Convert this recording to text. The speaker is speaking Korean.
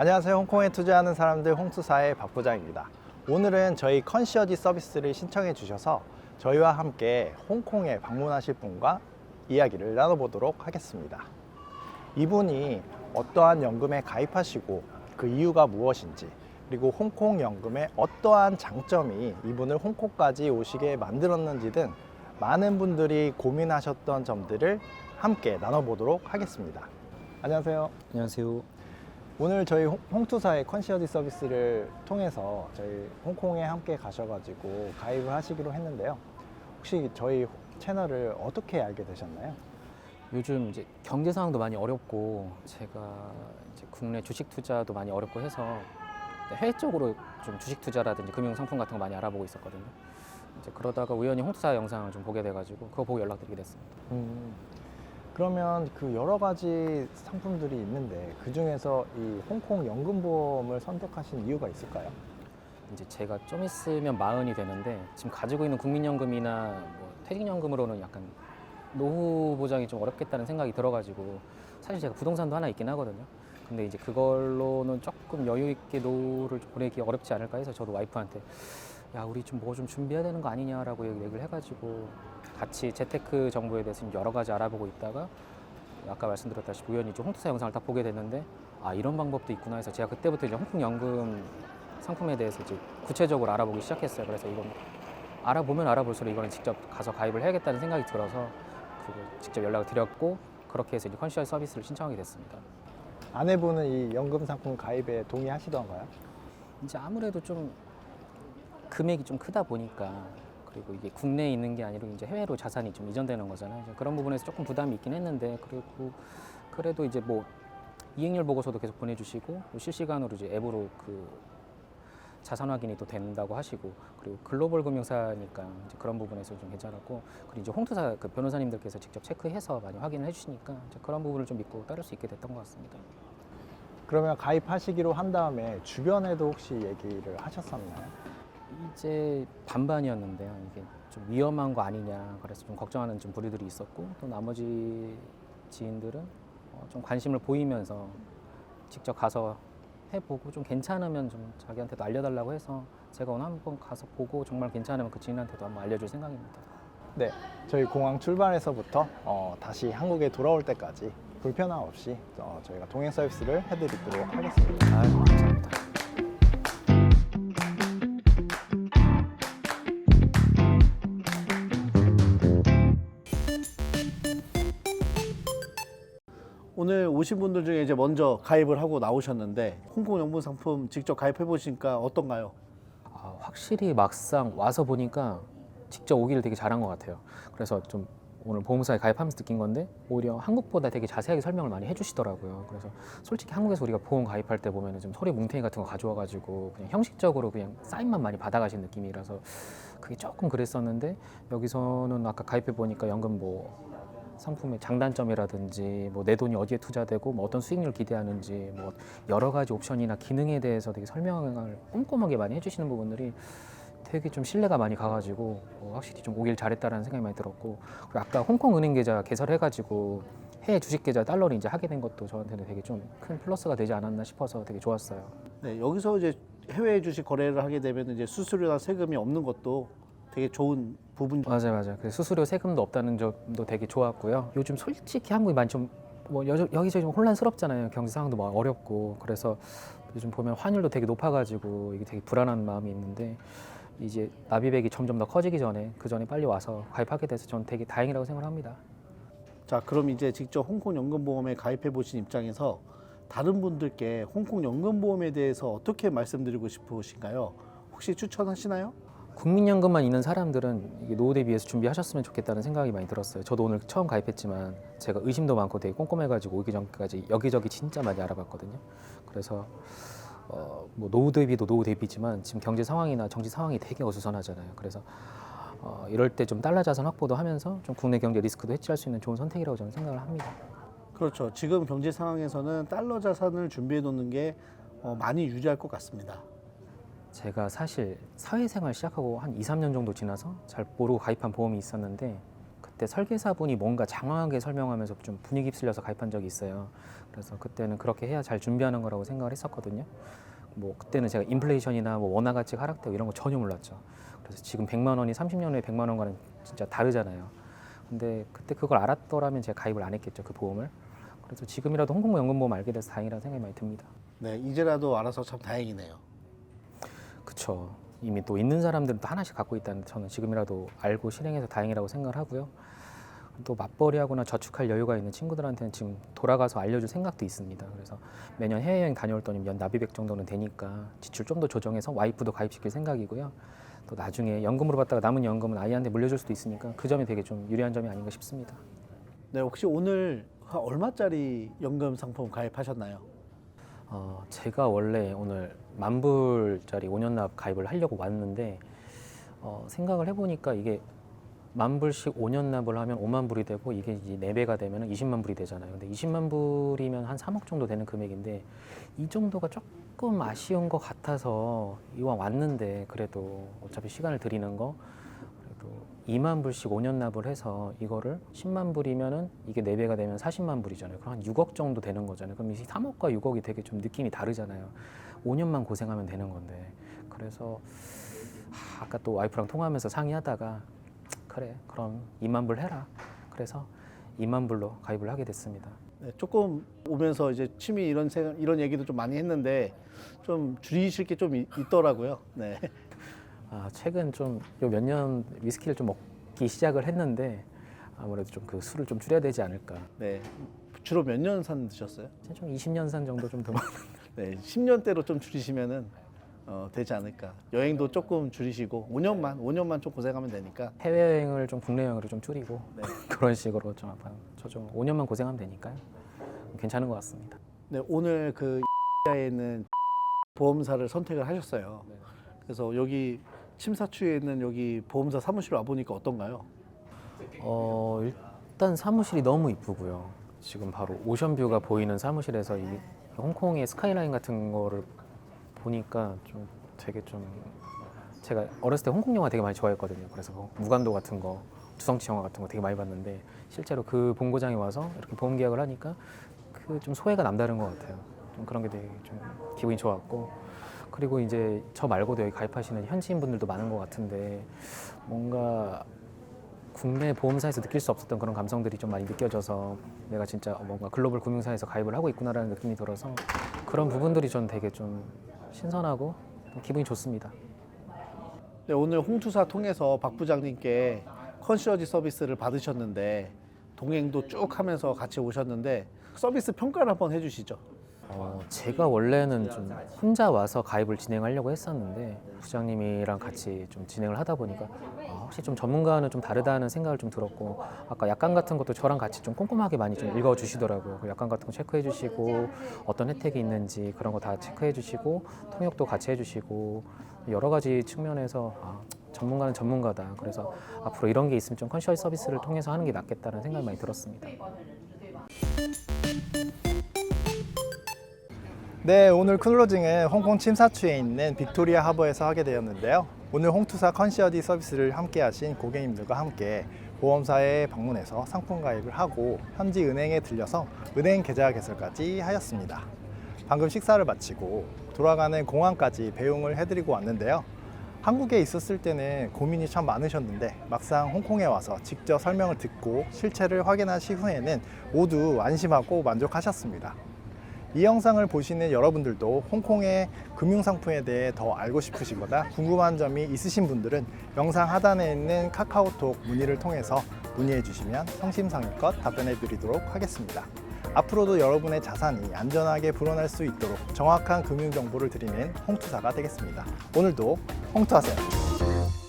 안녕하세요. 홍콩에 투자하는 사람들 홍투사의 박 부장입니다. 오늘은 저희 컨시어지 서비스를 신청해 주셔서 저희와 함께 홍콩에 방문하실 분과 이야기를 나눠보도록 하겠습니다. 이분이 어떠한 연금에 가입하시고 그 이유가 무엇인지, 그리고 홍콩 연금의 어떠한 장점이 이분을 홍콩까지 오시게 만들었는지 등 많은 분들이 고민하셨던 점들을 함께 나눠보도록 하겠습니다. 안녕하세요. 안녕하세요. 오늘 저희 홍투사의 컨시어지 서비스를 통해서 저희 홍콩에 함께 가셔가지고 가입을 하시기로 했는데요. 혹시 저희 채널을 어떻게 알게 되셨나요? 요즘 이제 경제 상황도 많이 어렵고 제가 이제 국내 주식 투자도 많이 어렵고 해서 해외 쪽으로 좀 주식 투자라든지 금융 상품 같은 거 많이 알아보고 있었거든요. 이제 그러다가 우연히 홍투사 영상을 좀 보게 돼가지고 그거 보고 연락드리게 됐습니다. 그러면 그 여러 가지 상품들이 있는데 그 중에서 이 홍콩 연금보험을 선택하신 이유가 있을까요? 이제 제가 좀 있으면 40이 되는데 지금 가지고 있는 국민연금이나 뭐 퇴직연금으로는 약간 노후 보장이 좀 어렵겠다는 생각이 들어가지고 사실 제가 부동산도 하나 있긴 하거든요. 근데 이제 그걸로는 조금 여유 있게 노후를 보내기 어렵지 않을까 해서 저도 와이프한테 야 우리 좀 뭐 좀 준비해야 되는 거 아니냐라고 얘기를 해가지고 같이 재테크 정보에 대해서 여러 가지 알아보고 있다가 아까 말씀드렸다시피 우연히 좀 홍투사 영상을 딱 보게 됐는데 아 이런 방법도 있구나 해서 제가 그때부터 이제 홍콩 연금 상품에 대해서 이제 구체적으로 알아보기 시작했어요. 그래서 이건 알아보면 알아볼수록 이거는 직접 가서 가입을 해야겠다는 생각이 들어서 그리고 직접 연락을 드렸고 그렇게 해서 이제 컨시어지 서비스를 신청하게 됐습니다. 아내분은 이 연금 상품 가입에 동의하시던가요? 이제 아무래도 좀 금액이 좀 크다 보니까 그리고 이게 국내에 있는 게 아니라 이제 해외로 자산이 좀 이전되는 거잖아요. 이제 그런 부분에서 조금 부담이 있긴 했는데 그리고 그래도 이제 뭐 이행률 보고서도 계속 보내주시고 실시간으로 이제 앱으로 그 자산 확인이 또 된다고 하시고 그리고 글로벌 금융사니까 이제 그런 부분에서 좀 괜찮았고 그리고 이제 홍투사 그 변호사님들께서 직접 체크해서 많이 확인을 해주시니까 이제 그런 부분을 좀 믿고 따를 수 있게 됐던 것 같습니다. 그러면 가입하시기로 한 다음에 주변에도 혹시 얘기를 하셨었나요? 이제 반반이었는데요. 이게 좀 위험한 거 아니냐 그래서 좀 걱정하는 좀 부류들이 있었고 또 나머지 지인들은 좀 관심을 보이면서 직접 가서 해보고 좀 괜찮으면 좀 자기한테도 알려달라고 해서 제가 오늘 한번 가서 보고 정말 괜찮으면 그 지인한테도 한번 알려줄 생각입니다. 네, 저희 공항 출발해서부터 다시 한국에 돌아올 때까지 불편함 없이 저희가 동행 서비스를 해드리도록 하겠습니다. 감사합니다. 오늘 오신 분들 중에 이제 먼저 가입을 하고 나오셨는데 홍콩 연금 상품 직접 가입해 보시니까 어떤가요? 확실히 막상 와서 보니까 직접 오기를 되게 잘한 것 같아요. 그래서 좀 오늘 보험사에 가입하면서 느낀 건데 오히려 한국보다 되게 자세하게 설명을 많이 해주시더라고요. 그래서 솔직히 한국에서 우리가 보험 가입할 때 보면 좀 서류 뭉탱이 같은 거 가져와가지고 그냥 형식적으로 그냥 사인만 많이 받아가신 느낌이라서 그게 조금 그랬었는데 여기서는 아까 가입해 보니까 연금 뭐 상품의 장단점이라든지 뭐 내 돈이 어디에 투자되고 뭐 어떤 수익률을 기대하는지 뭐 여러 가지 옵션이나 기능에 대해서 되게 설명을 꼼꼼하게 많이 해주시는 부분들이 되게 좀 신뢰가 많이 가가지고 확실히 좀 오길 잘했다라는 생각이 많이 들었고 그리고 아까 홍콩 은행 계좌 개설해가지고 해외 주식 계좌 달러를 이제 하게 된 것도 저한테는 되게 좀 큰 플러스가 되지 않았나 싶어서 되게 좋았어요. 네, 여기서 이제 해외 주식 거래를 하게 되면 이제 수수료나 세금이 없는 것도 되게 좋은 부분. 맞아요. 그래서 수수료 세금도 없다는 점도 되게 좋았고요. 요즘 솔직히 한국이 많이 좀 뭐 여기저기 좀 혼란스럽잖아요. 경제 상황도 막 어렵고 그래서 요즘 보면 환율도 되게 높아가지고 이게 되게 불안한 마음이 있는데 이제 나비백이 점점 더 커지기 전에 그 전에 빨리 와서 가입하게 돼서 저는 되게 다행이라고 생각을 합니다. 자, 그럼 이제 직접 홍콩 연금보험에 가입해 보신 입장에서 다른 분들께 홍콩 연금보험에 대해서 어떻게 말씀드리고 싶으신가요? 혹시 추천하시나요? 국민연금만 있는 사람들은 이게 노후 대비해서 준비하셨으면 좋겠다는 생각이 많이 들었어요. 저도 오늘 처음 가입했지만 제가 의심도 많고 되게 꼼꼼해가지고 오기 전까지 여기저기 진짜 많이 알아봤거든요. 그래서 뭐 노후 대비도 노후 대비지만 지금 경제 상황이나 정치 상황이 되게 어수선하잖아요. 그래서 이럴 때 좀 달러 자산 확보도 하면서 좀 국내 경제 리스크도 해치할 수 있는 좋은 선택이라고 저는 생각을 합니다. 그렇죠. 지금 경제 상황에서는 달러 자산을 준비해 놓는 게 많이 유리할 것 같습니다. 제가 사실 사회생활 시작하고 한 2, 3년 정도 지나서 잘 모르고 가입한 보험이 있었는데 그때 설계사분이 뭔가 장황하게 설명하면서 좀 분위기 휩쓸려서 가입한 적이 있어요. 그래서 그때는 그렇게 해야 잘 준비하는 거라고 생각을 했었거든요. 뭐 그때는 제가 인플레이션이나 뭐 원화 가치 하락되고 이런 거 전혀 몰랐죠. 그래서 지금 100만 원이 30년 후에 100만 원과는 진짜 다르잖아요. 근데 그때 그걸 알았더라면 제가 가입을 안 했겠죠, 그 보험을. 그래서 지금이라도 홍콩연금보험 알게 돼서 다행이라는 생각이 많이 듭니다. 네, 이제라도 알아서 참 다행이네요. 그쵸. 이미 또 있는 사람들은 또 하나씩 갖고 있다는데 저는 지금이라도 알고 실행해서 다행이라고 생각을 하고요. 또 맞벌이하거나 저축할 여유가 있는 친구들한테는 지금 돌아가서 알려줄 생각도 있습니다. 그래서 매년 해외여행 다녀올 돈이 연 납입액 정도는 되니까 지출 좀 더 조정해서 와이프도 가입시킬 생각이고요. 또 나중에 연금으로 받다가 남은 연금은 아이한테 물려줄 수도 있으니까 그 점이 되게 좀 유리한 점이 아닌가 싶습니다. 네, 혹시 오늘 얼마짜리 연금 상품 가입하셨나요? 제가 원래 오늘 10,000불짜리 5년 납 가입을 하려고 왔는데 생각을 해보니까 이게 10,000불씩 5년 납을 하면 5만 불이 되고 이게 이제 4배가 되면 20만 불이 되잖아요. 근데 20만 불이면 한 3억 정도 되는 금액인데 이 정도가 조금 아쉬운 것 같아서 이왕 왔는데 그래도 어차피 시간을 들이는 거 그래도 2만 불씩 5년 납을 해서 이거를 10만 불이면은 이게 4배가 되면 40만 불이잖아요. 그럼 한 6억 정도 되는 거잖아요. 그럼 이 3억과 6억이 되게 좀 느낌이 다르잖아요. 5년만 고생하면 되는 건데 그래서 아까 또 와이프랑 통화하면서 상의하다가 그래 그럼 2만 불 해라. 그래서 2만 불로 가입을 하게 됐습니다. 네, 조금 오면서 이제 취미 이런 얘기도 좀 많이 했는데 좀 줄이실 게 좀 있더라고요. 네. 최근 좀 몇 년 위스키를 좀 먹기 시작을 했는데 아무래도 좀 그 술을 좀 줄여야 되지 않을까. 네. 주로 몇 년 산 드셨어요? 좀 20년 산 정도 좀 더. 네, 10년대로 좀 줄이시면은 되지 않을까. 여행도 조금 줄이시고 5년만 좀 고생하면 되니까. 해외여행을 좀 국내 여행으로 좀 줄이고 네. 그런 식으로 좀 한번 좀 5년만 고생하면 되니까요. 괜찮은 것 같습니다. 네, 오늘 그 에 있는 보험사를 선택을 하셨어요. 네. 그래서 여기 침사추에 있는 여기 보험사 사무실 와 보니까 어떤가요? 일단 사무실이 너무 이쁘고요. 지금 바로 오션뷰가 보이는 사무실에서 이 홍콩의 스카이라인 같은 거를 보니까 좀 되게 좀 제가 어렸을 때 홍콩 영화 되게 많이 좋아했거든요. 그래서 뭐 무간도 같은 거, 두성치 영화 같은 거 되게 많이 봤는데 실제로 그 본고장에 와서 이렇게 보험 계약을 하니까 그 좀 소외가 남다른 것 같아요. 좀 그런 게 되게 좀 기분이 좋았고 그리고 이제 저 말고도 여기 가입하시는 현지인 분들도 많은 것 같은데 뭔가 국내 보험사에서 느낄 수 없었던 그런 감성들이 좀 많이 느껴져서 내가 진짜 뭔가 글로벌 금융사에서 가입을 하고 있구나라는 느낌이 들어서 그런 부분들이 전 되게 좀 신선하고 기분이 좋습니다. 네, 오늘 홍투사 통해서 박 부장님께 컨시어지 서비스를 받으셨는데 동행도 쭉 하면서 같이 오셨는데 서비스 평가를 한번 해주시죠. 제가 원래는 좀 혼자 와서 가입을 진행하려고 했었는데 부장님이랑 같이 좀 진행을 하다 보니까 혹시 좀 전문가는 좀 다르다는 생각을 좀 들었고 아까 약관 같은 것도 저랑 같이 좀 꼼꼼하게 많이 좀 읽어주시더라고요. 그 약관 같은 거 체크해 주시고 어떤 혜택이 있는지 그런 거 다 체크해 주시고 통역도 같이 해주시고 여러 가지 측면에서 전문가는 전문가다. 그래서 앞으로 이런 게 있으면 좀 컨시어지 서비스를 통해서 하는 게 낫겠다는 생각이 많이 들었습니다. 네, 오늘 크루징은 홍콩 침사추에 있는 빅토리아 하버에서 하게 되었는데요. 오늘 홍투사 컨시어지 서비스를 함께 하신 고객님들과 함께 보험사에 방문해서 상품 가입을 하고 현지 은행에 들려서 은행 계좌 개설까지 하였습니다. 방금 식사를 마치고 돌아가는 공항까지 배웅을 해드리고 왔는데요. 한국에 있었을 때는 고민이 참 많으셨는데 막상 홍콩에 와서 직접 설명을 듣고 실체를 확인하신 후에는 모두 안심하고 만족하셨습니다. 이 영상을 보시는 여러분들도 홍콩의 금융상품에 대해 더 알고 싶으시거나 궁금한 점이 있으신 분들은 영상 하단에 있는 카카오톡 문의를 통해서 문의해 주시면 성심성의껏 답변해 드리도록 하겠습니다. 앞으로도 여러분의 자산이 안전하게 불어날 수 있도록 정확한 금융 정보를 드리는 홍투사가 되겠습니다. 오늘도 홍투하세요.